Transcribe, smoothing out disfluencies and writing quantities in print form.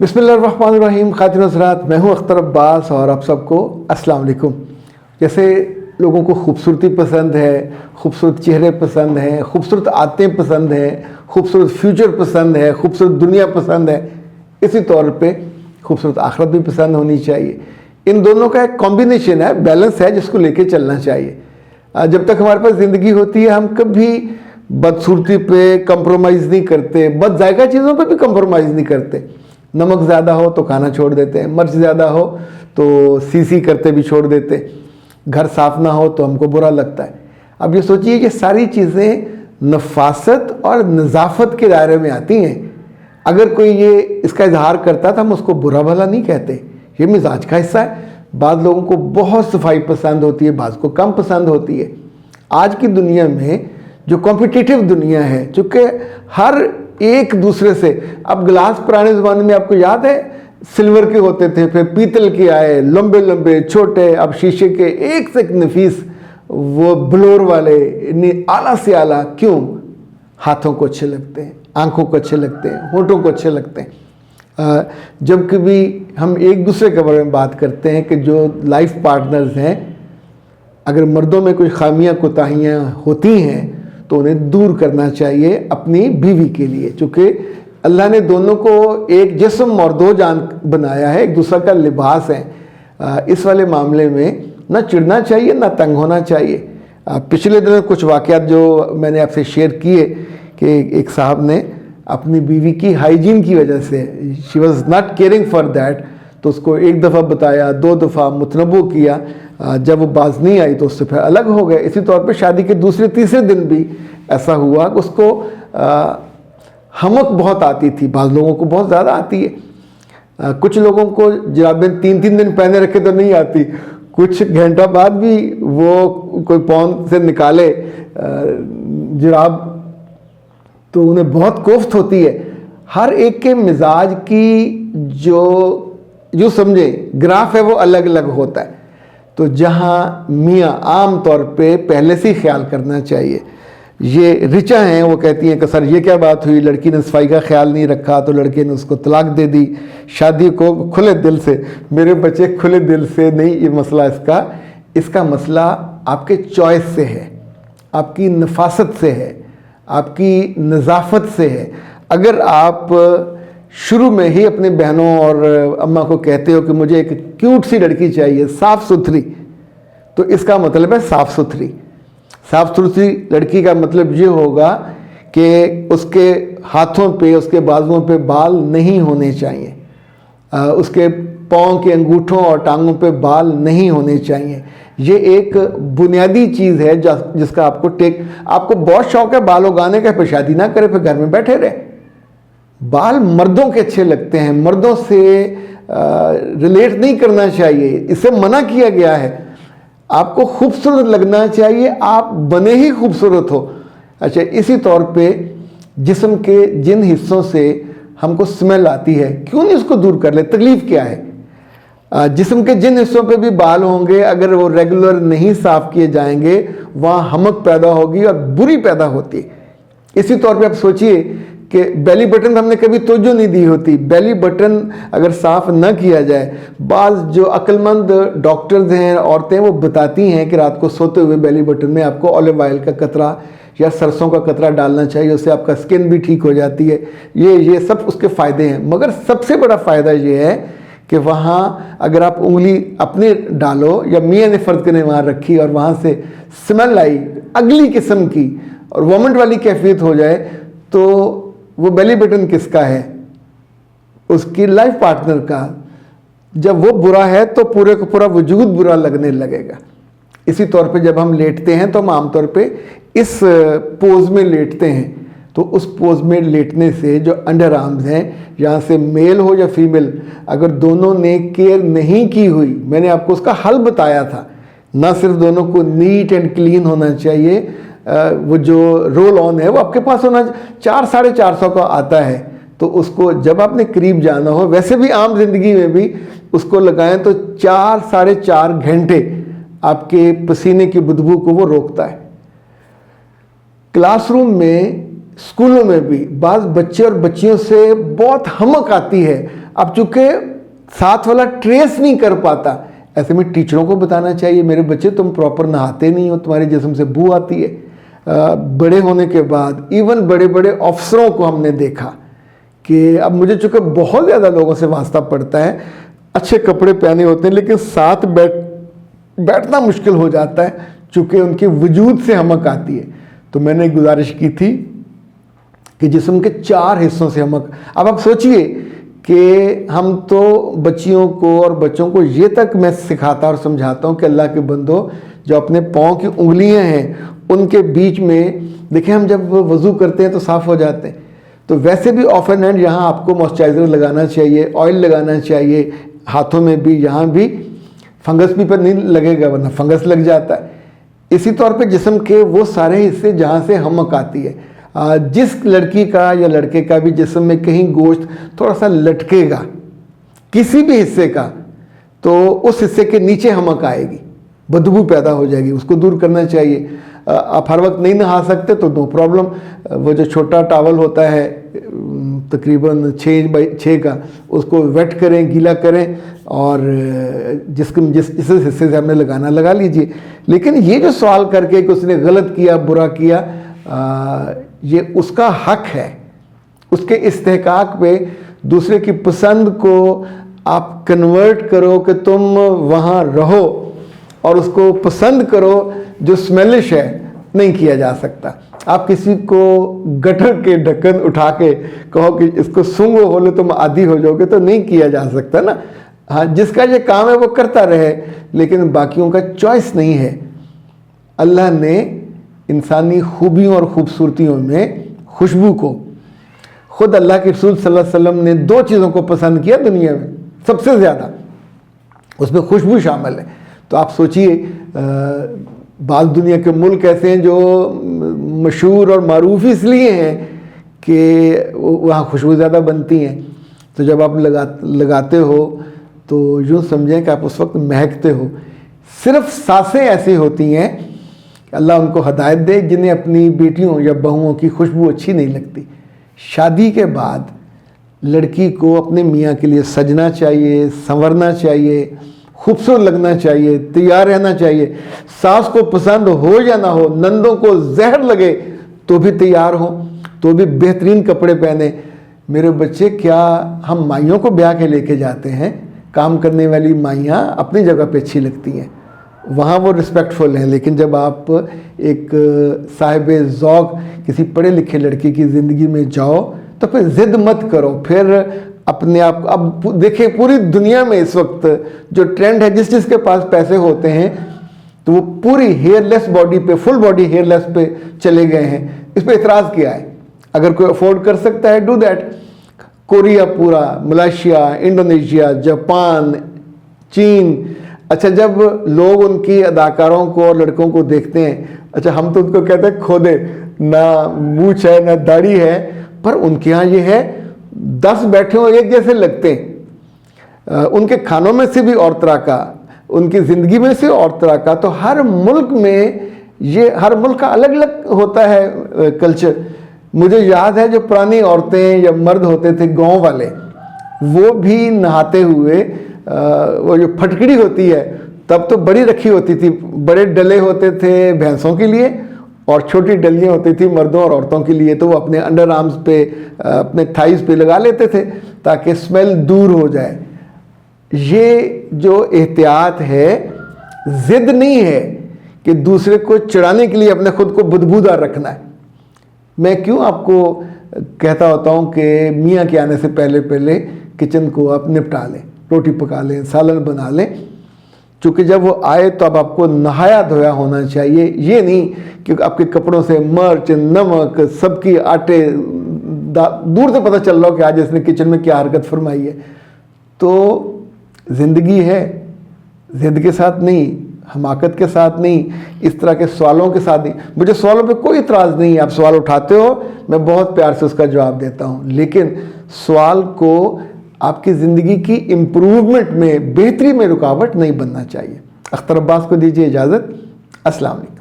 बिस्मिल्लाहिर्रहमानिर्रहीम। खातिन हज़रात, मैं हूं अख्तर अब्बास और आप सबको अस्सलाम वालेकुम। जैसे लोगों को खूबसूरती पसंद है, खूबसूरत चेहरे पसंद हैं, खूबसूरत आदतें पसंद हैं, खूबसूरत फ्यूचर पसंद है, खूबसूरत दुनिया पसंद है, इसी तौर पे खूबसूरत आखिरत भी पसंद होनी चाहिए। इन दोनों का एक कॉम्बिनेशन है, बैलेंस है, जिसको लेके चलना चाहिए। जब तक हमारे पास ज़िंदगी होती है हम कभी बदसूरती पे कंप्रोमाइज़ नहीं करते, बद जायका चीज़ों पे भी कंप्रोमाइज़ नहीं करते। नमक ज़्यादा हो तो खाना छोड़ देते हैं, मिर्च ज़्यादा हो तो सी करते भी छोड़ देते, घर साफ़ ना हो तो हमको बुरा लगता है। अब ये सोचिए कि सारी चीज़ें नफासत और नज़ाफ़त के दायरे में आती हैं। अगर कोई ये इसका इजहार करता तो हम उसको बुरा भला नहीं कहते, ये मिजाज का हिस्सा है। बाद लोगों को बहुत सफाई पसंद होती है, बाद को कम पसंद होती है। आज की दुनिया में जो कॉम्पिटिटिव दुनिया है, चूँकि हर एक दूसरे से, अब गिलास पुराने ज़माने में आपको याद है सिल्वर के होते थे, फिर पीतल के आए, लंबे लंबे छोटे, अब शीशे के, एक से एक नफीस, वो ब्लोर वाले, इतनी आला से आला। क्यों? हाथों को अच्छे लगते हैं, आंखों को अच्छे लगते हैं, होंठों को अच्छे लगते हैं। जब कभी हम एक दूसरे के बारे में बात करते हैं कि जो लाइफ पार्टनर्स हैं, अगर मर्दों में कोई खामियां कोताहियाँ होती हैं तो उन्हें दूर करना चाहिए अपनी बीवी के लिए, क्योंकि अल्लाह ने दोनों को एक जिस्म और दो जान बनाया है, एक दूसरा का लिबास है। इस वाले मामले में ना चिढ़ना चाहिए ना तंग होना चाहिए। पिछले दिनों कुछ वाक़यात जो मैंने आपसे शेयर किए कि एक साहब ने अपनी बीवी की हाइजीन की वजह से, she was not caring for that, तो उसको एक दफ़ा बताया, दो दफ़ा मुतनबो किया। जब वो बाज नहीं आई तो उससे फिर अलग हो गए। इसी तौर पे शादी के दूसरे तीसरे दिन भी ऐसा हुआ कि उसको हमक बहुत आती थी, बाज़ लोगों को बहुत ज़्यादा आती है। कुछ लोगों को जुराबें 3-3 दिन पहने रखे तो नहीं आती, कुछ घंटा बाद भी वो कोई पौन से निकाले जुराब तो उन्हें बहुत कोफ्त होती है। हर एक के मिजाज की जो समझे ग्राफ है वो अलग अलग होता है। तो जहाँ मियाँ आम तौर पे पहले से ही ख्याल करना चाहिए। ये रिचा हैं, वो कहती हैं कि सर ये क्या बात हुई, लड़की ने सफाई का ख्याल नहीं रखा तो लड़के ने उसको तलाक दे दी। शादी को खुले दिल से, मेरे बच्चे खुले दिल से नहीं, ये मसला इसका मसला आपके चॉइस से है, आपकी नफासत से है, आपकी नज़ाफ़त से है। अगर आप शुरू में ही अपने बहनों और अम्मा को कहते हो कि मुझे एक क्यूट सी लड़की चाहिए, साफ़ सुथरी, तो इसका मतलब है साफ़ सुथरी लड़की का मतलब ये होगा कि उसके हाथों पे, उसके बाजुओं पे बाल नहीं होने चाहिए, उसके पाँव के अंगूठों और टांगों पे बाल नहीं होने चाहिए। ये एक बुनियादी चीज़ है जिसका आपको बहुत शौक है बाल उगाने का, फिर शादी ना करे, फिर घर में बैठे रहे। बाल मर्दों के अच्छे लगते हैं, मर्दों से रिलेट नहीं करना चाहिए, इससे मना किया गया है। आपको खूबसूरत लगना चाहिए, आप बने ही खूबसूरत हो। अच्छा, इसी तौर पे जिस्म के जिन हिस्सों से हमको स्मेल आती है, क्यों नहीं उसको दूर कर ले, तकलीफ़ क्या है? जिस्म के जिन हिस्सों पे भी बाल होंगे, अगर वो रेगुलर नहीं साफ़ किए जाएंगे, वहाँ हमक पैदा होगी और बुरी पैदा होती है। इसी तौर पे आप सोचिए कि बेली बटन हमने कभी तवज्जो नहीं दी होती। बेली बटन अगर साफ़ न किया जाए, बाज़ जो अक्लमंद डॉक्टर्स हैं, औरतें, वो बताती हैं कि रात को सोते हुए बेली बटन में आपको ऑलिव ऑयल का कतरा या सरसों का कतरा डालना चाहिए, उससे आपका स्किन भी ठीक हो जाती है। ये सब उसके फ़ायदे हैं, मगर सबसे बड़ा फ़ायदा ये है कि वहाँ अगर आप उंगली अपने डालो या मियाँ ने फ़र्द ने वहाँ रखी और वहाँ से स्मेल आई अगली किस्म की और वोमिट वाली कैफियत हो जाए, तो वो बेली बटन किसका है? उसकी लाइफ पार्टनर का। जब वो बुरा है तो पूरे को पूरा वजूद बुरा लगने लगेगा। इसी तौर पे जब हम लेटते हैं तो हम आमतौर पे इस पोज में लेटते हैं, तो उस पोज में लेटने से जो अंडर आर्म्स हैं, यहाँ से मेल हो या फीमेल, अगर दोनों ने केयर नहीं की हुई, मैंने आपको उसका हल बताया था, ना सिर्फ दोनों को नीट एंड क्लीन होना चाहिए, वो जो रोल ऑन है वो आपके पास होना, 400-450 का आता है, तो उसको जब आपने करीब जाना हो, वैसे भी आम जिंदगी में भी उसको लगाएं तो 4-4.5 घंटे आपके पसीने की बदबू को वो रोकता है। क्लासरूम में, स्कूलों में भी बाज़ बच्चे और बच्चियों से बहुत हमक आती है اب چونکہ ساتھ والا ٹریس نہیں کر پاتا، ایسے میں ٹیچروں کو بتانا چاہیے میرے بچے تم پراپر نہاتے نہیں ہو، تمہارے جسم سے بو آتی ہے۔ بڑے ہونے کے بعد ایون بڑے بڑے افسروں کو ہم نے دیکھا کہ اب مجھے چونکہ بہت زیادہ لوگوں سے واسطہ پڑتا ہے، اچھے کپڑے پہنے ہوتے ہیں لیکن ساتھ بیٹھنا مشکل ہو جاتا ہے چونکہ ان کے وجود سے حمک آتی ہے۔ تو میں نے گزارش کی تھی کہ جسم کے 4 حصوں سے حمک، اب آپ سوچئے کہ ہم تو بچیوں کو اور بچوں کو یہ تک میں سکھاتا اور سمجھاتا ہوں کہ اللہ کے بندو جو اپنے پاؤں کی انگلیاں ہیں ان کے بیچ میں دیکھیں، ہم جب وضو کرتے ہیں تو صاف ہو جاتے ہیں، تو ویسے بھی آف اینڈ اینڈ یہاں آپ کو موئسچرائزر لگانا چاہیے، آئل لگانا چاہیے، ہاتھوں میں بھی، یہاں بھی فنگس بھی پر نہیں لگے گا ورنہ فنگس لگ جاتا ہے۔ اسی طور پہ جسم کے وہ سارے حصے جہاں سے حمک آتی ہے، جس لڑکی کا یا لڑکے کا بھی جسم میں کہیں گوشت تھوڑا سا لٹکے گا کسی بھی حصے کا تو اس حصے کے نیچے حمک آئے گی، بدبو پیدا ہو جائے گی، اس کو دور کرنا چاہیے۔ آپ ہر وقت نہیں نہا سکتے تو نو پرابلم، وہ جو چھوٹا ٹاول ہوتا ہے تقریباً 6x6 کا، اس کو ویٹ کریں، گیلا کریں اور جس حصے سے ہم نے لگانا لگا لیجئے۔ لیکن یہ جو سوال کر کے کہ اس نے غلط کیا، برا کیا، یہ اس کا حق ہے، اس کے استحقاق پہ دوسرے کی پسند کو آپ کنورٹ کرو کہ تم وہاں رہو اور اس کو پسند کرو جو سمیلش ہے، نہیں کیا جا سکتا۔ آپ کسی کو گٹر کے ڈھکن اٹھا کے کہو کہ اس کو سونگو ہولے تم عادی ہو جاؤ گے، تو نہیں کیا جا سکتا نا۔ ہاں، جس کا یہ کام ہے وہ کرتا رہے، لیکن باقیوں کا چوائس نہیں ہے۔ اللہ نے انسانی خوبیوں اور خوبصورتیوں میں خوشبو کو، خود اللہ کے رسول صلی اللہ علیہ وسلم نے 2 چیزوں کو پسند کیا دنیا میں سب سے زیادہ، اس میں خوشبو شامل ہے۔ تو آپ سوچئے بعض دنیا کے ملک ایسے ہیں جو مشہور اور معروف اس لیے ہیں کہ وہاں خوشبو زیادہ بنتی ہیں، تو جب آپ لگاتے ہو تو یوں سمجھیں کہ آپ اس وقت مہکتے ہو۔ صرف سانسیں ایسی ہوتی ہیں کہ اللہ ان کو ہدایت دے جنہیں اپنی بیٹیوں یا بہوؤں کی خوشبو اچھی نہیں لگتی۔ شادی کے بعد لڑکی کو اپنے میاں کے لیے سجنا چاہیے، سنورنا چاہیے، خوبصورت لگنا چاہیے، تیار رہنا چاہیے۔ ساس کو پسند ہو یا نہ ہو، نندوں کو زہر لگے تو بھی تیار ہو، تو بھی بہترین کپڑے پہنے۔ میرے بچے، کیا ہم مائیوں کو بیاہ کے لے کے جاتے ہیں؟ کام کرنے والی مائیاں اپنی جگہ پہ اچھی لگتی ہیں، وہاں وہ رسپیکٹفل ہیں، لیکن جب آپ ایک صاحب ذوق کسی پڑھے لکھے لڑکی کی زندگی میں جاؤ تو پھر ضد مت کرو، پھر اپنے آپ۔ اب دیکھیں پوری دنیا میں اس وقت جو ٹرینڈ ہے، جس کے پاس پیسے ہوتے ہیں تو وہ پوری ہیئر لیس باڈی پہ، فل باڈی ہیئر لیس پہ چلے گئے ہیں۔ اس پہ اعتراض کیا ہے؟ اگر کوئی افورڈ کر سکتا ہے ڈو دیٹ۔ کوریا پورا، ملائیشیا، انڈونیشیا، جاپان، چین۔ اچھا، جب لوگ ان کی اداکاروں کو اور لڑکوں کو دیکھتے ہیں، اچھا ہم تو ان کو کہتے ہیں کھودے، نہ مونچھ ہے نہ داڑھی ہے، پر ان کے ہاں یہ ہے 10 بیٹھے ہوں ایک جیسے لگتے ہیں۔ ان کے کھانوں میں سے بھی اور طرح کا، ان کی زندگی میں سے اور طرح کا۔ تو ہر ملک میں یہ، ہر ملک کا الگ الگ ہوتا ہے کلچر۔ مجھے یاد ہے جو پرانی عورتیں یا مرد ہوتے تھے گاؤں والے، وہ بھی نہاتے ہوئے وہ جو پھٹکڑی ہوتی ہے تب تو بڑی رکھی ہوتی تھی، بڑے ڈلے ہوتے تھے بھینسوں کے لیے اور چھوٹی ڈلیاں ہوتی تھی مردوں اور عورتوں کے لیے، تو وہ اپنے انڈر آرمز پہ، اپنے تھائز پہ لگا لیتے تھے تاکہ اسمیل دور ہو جائے۔ یہ جو احتیاط ہے، ضد نہیں ہے کہ دوسرے کو چڑھانے کے لیے اپنے خود کو بدبودار رکھنا ہے۔ میں کیوں آپ کو کہتا ہوتا ہوں کہ میاں کے آنے سے پہلے پہلے کچن کو آپ نپٹا لیں، روٹی پکا لیں، سالن بنا لیں، چونکہ جب وہ آئے تو اب آپ کو نہایا دھویا ہونا چاہیے۔ یہ نہیں کہ آپ کے کپڑوں سے مرچ، نمک، سب کی آٹے دور سے پتہ چل رہا ہو کہ آج اس نے کچن میں کیا حرکت فرمائی ہے۔ تو زندگی ہے، ضد کے ساتھ نہیں، حماقت کے ساتھ نہیں، اس طرح کے سوالوں کے ساتھ نہیں۔ مجھے سوالوں پہ کوئی اعتراض نہیں ہے، آپ سوال اٹھاتے ہو، میں بہت پیار سے اس کا جواب دیتا ہوں، لیکن سوال کو آپ کی زندگی کی امپروومنٹ میں، بہتری میں رکاوٹ نہیں بننا چاہیے۔ اختر عباس کو دیجیے اجازت۔ السلام علیکم۔